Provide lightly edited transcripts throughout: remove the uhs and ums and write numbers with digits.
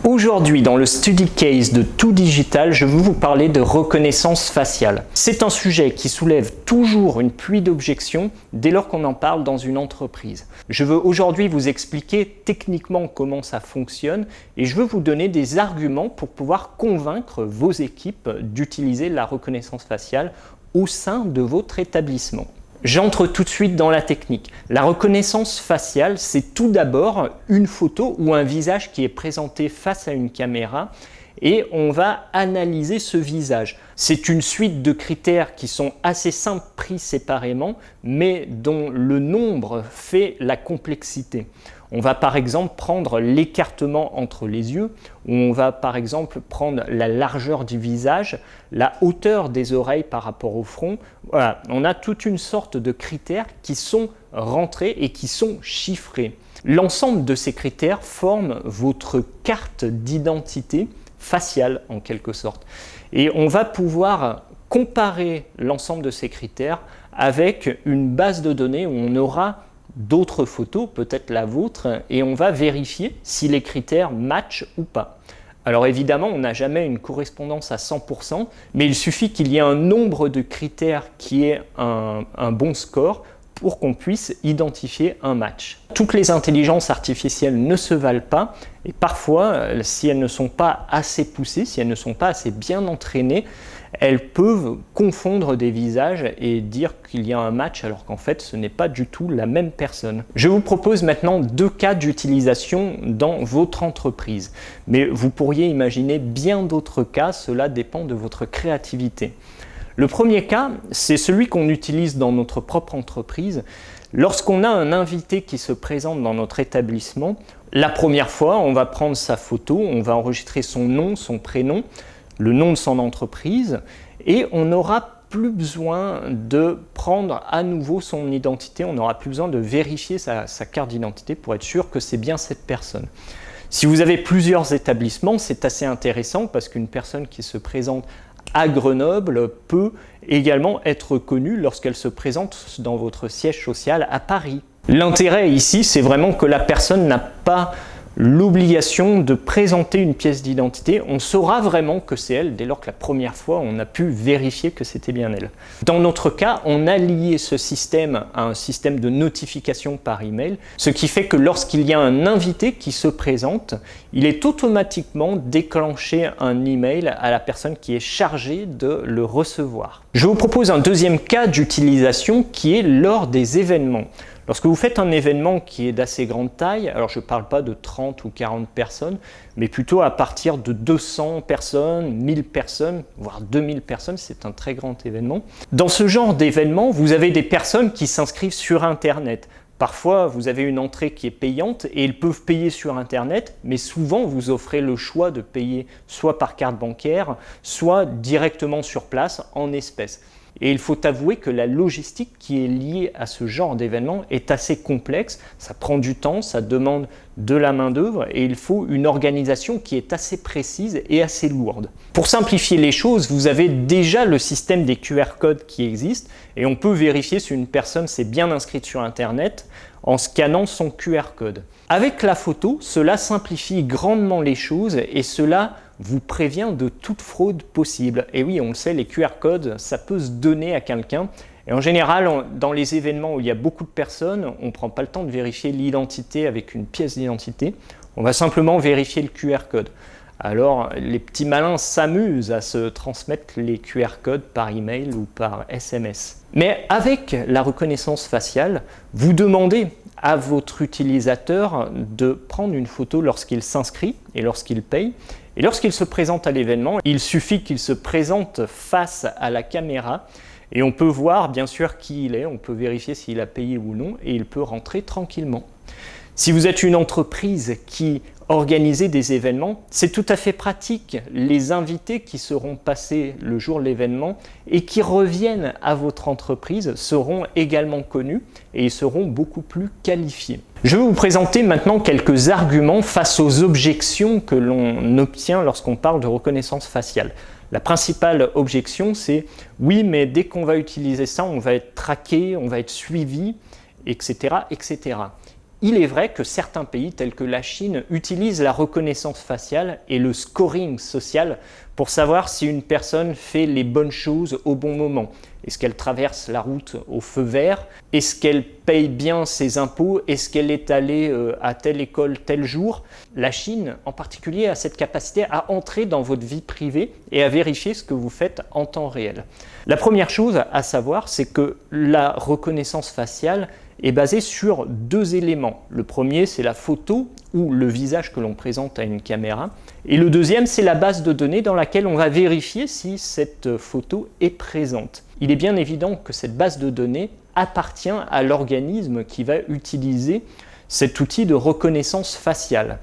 Aujourd'hui, dans le study case de Tout Digital, je vais vous parler de reconnaissance faciale. C'est un sujet qui soulève toujours une pluie d'objections dès lors qu'on en parle dans une entreprise. Je veux aujourd'hui vous expliquer techniquement comment ça fonctionne et je veux vous donner des arguments pour pouvoir convaincre vos équipes d'utiliser la reconnaissance faciale au sein de votre établissement. J'entre tout de suite dans la technique. La reconnaissance faciale, c'est tout d'abord une photo ou un visage qui est présenté face à une caméra et on va analyser ce visage. C'est une suite de critères qui sont assez simples pris séparément, mais dont le nombre fait la complexité. On va par exemple prendre l'écartement entre les yeux, ou on va par exemple prendre la largeur du visage, la hauteur des oreilles par rapport au front. Voilà, on a toute une sorte de critères qui sont rentrés et qui sont chiffrés. L'ensemble de ces critères forment votre carte d'identité faciale en quelque sorte. Et on va pouvoir comparer l'ensemble de ces critères avec une base de données où on aura d'autres photos, peut-être la vôtre, et on va vérifier si les critères matchent ou pas. Alors évidemment, on n'a jamais une correspondance à 100%, mais il suffit qu'il y ait un nombre de critères qui ait un bon score pour qu'on puisse identifier un match. Toutes les intelligences artificielles ne se valent pas, et parfois, si elles ne sont pas assez poussées, si elles ne sont pas assez bien entraînées, elles peuvent confondre des visages et dire qu'il y a un match alors qu'en fait ce n'est pas du tout la même personne. Je vous propose maintenant deux cas d'utilisation dans votre entreprise, mais vous pourriez imaginer bien d'autres cas, cela dépend de votre créativité. Le premier cas, c'est celui qu'on utilise dans notre propre entreprise. Lorsqu'on a un invité qui se présente dans notre établissement, la première fois, on va prendre sa photo, on va enregistrer son nom, son prénom, le nom de son entreprise et on n'aura plus besoin de prendre à nouveau son identité, on n'aura plus besoin de vérifier sa carte d'identité pour être sûr que c'est bien cette personne. Si vous avez plusieurs établissements, c'est assez intéressant parce qu'une personne qui se présente à Grenoble peut également être connue lorsqu'elle se présente dans votre siège social à Paris. L'intérêt ici, c'est vraiment que la personne n'a pas l'obligation de présenter une pièce d'identité. On saura vraiment que c'est elle dès lors que la première fois on a pu vérifier que c'était bien elle. Dans notre cas, on a lié ce système à un système de notification par email, ce qui fait que lorsqu'il y a un invité qui se présente, il est automatiquement déclenché un email à la personne qui est chargée de le recevoir. Je vous propose un deuxième cas d'utilisation qui est lors des événements. Lorsque vous faites un événement qui est d'assez grande taille, alors je ne parle pas de 30 ou 40 personnes, mais plutôt à partir de 200 personnes, 1000 personnes, voire 2000 personnes, c'est un très grand événement. Dans ce genre d'événement, vous avez des personnes qui s'inscrivent sur Internet. Parfois, vous avez une entrée qui est payante et ils peuvent payer sur Internet, mais souvent, vous offrez le choix de payer soit par carte bancaire, soit directement sur place en espèces. Et il faut avouer que la logistique qui est liée à ce genre d'événement est assez complexe, ça prend du temps, ça demande de la main-d'œuvre et il faut une organisation qui est assez précise et assez lourde. Pour simplifier les choses, vous avez déjà le système des QR codes qui existe et on peut vérifier si une personne s'est bien inscrite sur Internet en scannant son QR code. Avec la photo, cela simplifie grandement les choses et cela vous prévient de toute fraude possible. Et oui, on le sait, les QR codes, ça peut se donner à quelqu'un. Et en général, dans les événements où il y a beaucoup de personnes, on ne prend pas le temps de vérifier l'identité avec une pièce d'identité. On va simplement vérifier le QR code. Alors, les petits malins s'amusent à se transmettre les QR codes par email ou par SMS. Mais avec la reconnaissance faciale, vous demandez à votre utilisateur de prendre une photo lorsqu'il s'inscrit et lorsqu'il paye. Et lorsqu'il se présente à l'événement, il suffit qu'il se présente face à la caméra et on peut voir bien sûr qui il est, on peut vérifier s'il a payé ou non et il peut rentrer tranquillement. Si vous êtes une entreprise qui organise des événements, c'est tout à fait pratique. Les invités qui seront passés le jour de l'événement et qui reviennent à votre entreprise seront également connus et ils seront beaucoup plus qualifiés. Je vais vous présenter maintenant quelques arguments face aux objections que l'on obtient lorsqu'on parle de reconnaissance faciale. La principale objection, c'est « oui, mais dès qu'on va utiliser ça, on va être traqué, on va être suivi, etc. etc. » Il est vrai que certains pays tels que la Chine utilisent la reconnaissance faciale et le scoring social pour savoir si une personne fait les bonnes choses au bon moment. Est-ce qu'elle traverse la route au feu vert? Est-ce qu'elle paye bien ses impôts? Est-ce qu'elle est allée à telle école tel jour? La Chine en particulier a cette capacité à entrer dans votre vie privée et à vérifier ce que vous faites en temps réel. La première chose à savoir, c'est que la reconnaissance faciale est basée sur deux éléments. Le premier, c'est la photo ou le visage que l'on présente à une caméra. Et le deuxième, c'est la base de données dans laquelle on va vérifier si cette photo est présente. Il est bien évident que cette base de données appartient à l'organisme qui va utiliser cet outil de reconnaissance faciale.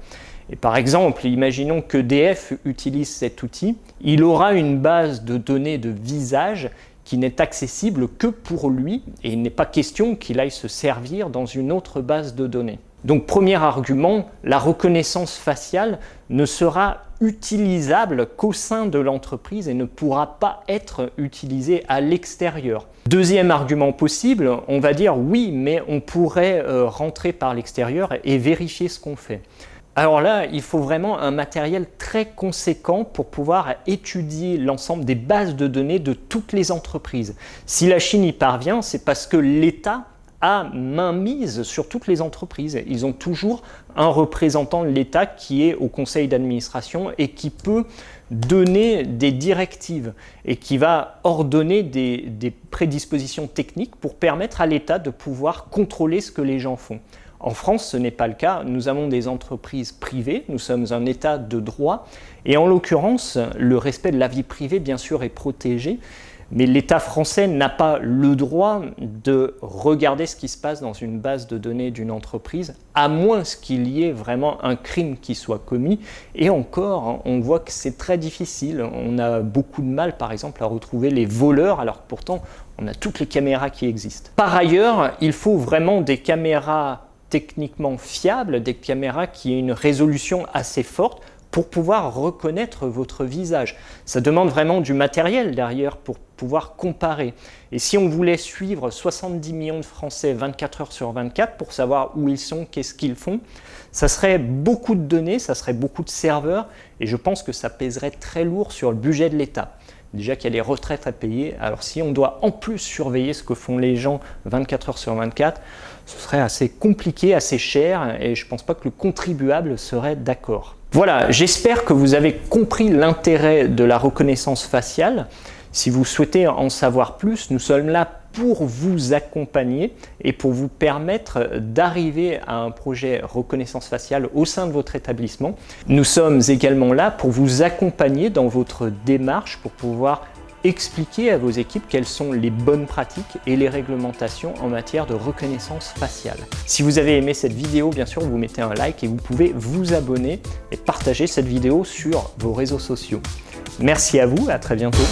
Et par exemple, imaginons que EDF utilise cet outil, il aura une base de données de visage qui n'est accessible que pour lui et il n'est pas question qu'il aille se servir dans une autre base de données. Donc premier argument, la reconnaissance faciale ne sera utilisable qu'au sein de l'entreprise et ne pourra pas être utilisée à l'extérieur. Deuxième argument possible, on va dire oui, mais on pourrait rentrer par l'extérieur et vérifier ce qu'on fait. Alors là, il faut vraiment un matériel très conséquent pour pouvoir étudier l'ensemble des bases de données de toutes les entreprises. Si la Chine y parvient, c'est parce que l'État a mainmise sur toutes les entreprises. Ils ont toujours un représentant de l'État qui est au conseil d'administration et qui peut donner des directives et qui va ordonner des prédispositions techniques pour permettre à l'État de pouvoir contrôler ce que les gens font. En France, ce n'est pas le cas. Nous avons des entreprises privées, nous sommes un État de droit et en l'occurrence, le respect de la vie privée, bien sûr, est protégé. Mais l'État français n'a pas le droit de regarder ce qui se passe dans une base de données d'une entreprise, à moins qu'il y ait vraiment un crime qui soit commis. Et encore, on voit que c'est très difficile. On a beaucoup de mal, par exemple, à retrouver les voleurs, alors que pourtant, on a toutes les caméras qui existent. Par ailleurs, il faut vraiment des caméras techniquement fiables, des caméras qui aient une résolution assez forte, pour pouvoir reconnaître votre visage. Ça demande vraiment du matériel derrière pour pouvoir comparer. Et si on voulait suivre 70 millions de Français 24 heures sur 24 pour savoir où ils sont, qu'est-ce qu'ils font, ça serait beaucoup de données, ça serait beaucoup de serveurs et je pense que ça pèserait très lourd sur le budget de l'État. Déjà qu'il y a les retraites à payer, alors si on doit en plus surveiller ce que font les gens 24 heures sur 24, ce serait assez compliqué, assez cher et je ne pense pas que le contribuable serait d'accord. Voilà, j'espère que vous avez compris l'intérêt de la reconnaissance faciale. Si vous souhaitez en savoir plus, nous sommes là pour vous accompagner et pour vous permettre d'arriver à un projet reconnaissance faciale au sein de votre établissement. Nous sommes également là pour vous accompagner dans votre démarche pour pouvoir expliquer à vos équipes quelles sont les bonnes pratiques et les réglementations en matière de reconnaissance faciale. Si vous avez aimé cette vidéo, bien sûr, vous mettez un like et vous pouvez vous abonner et partager cette vidéo sur vos réseaux sociaux. Merci à vous, à très bientôt.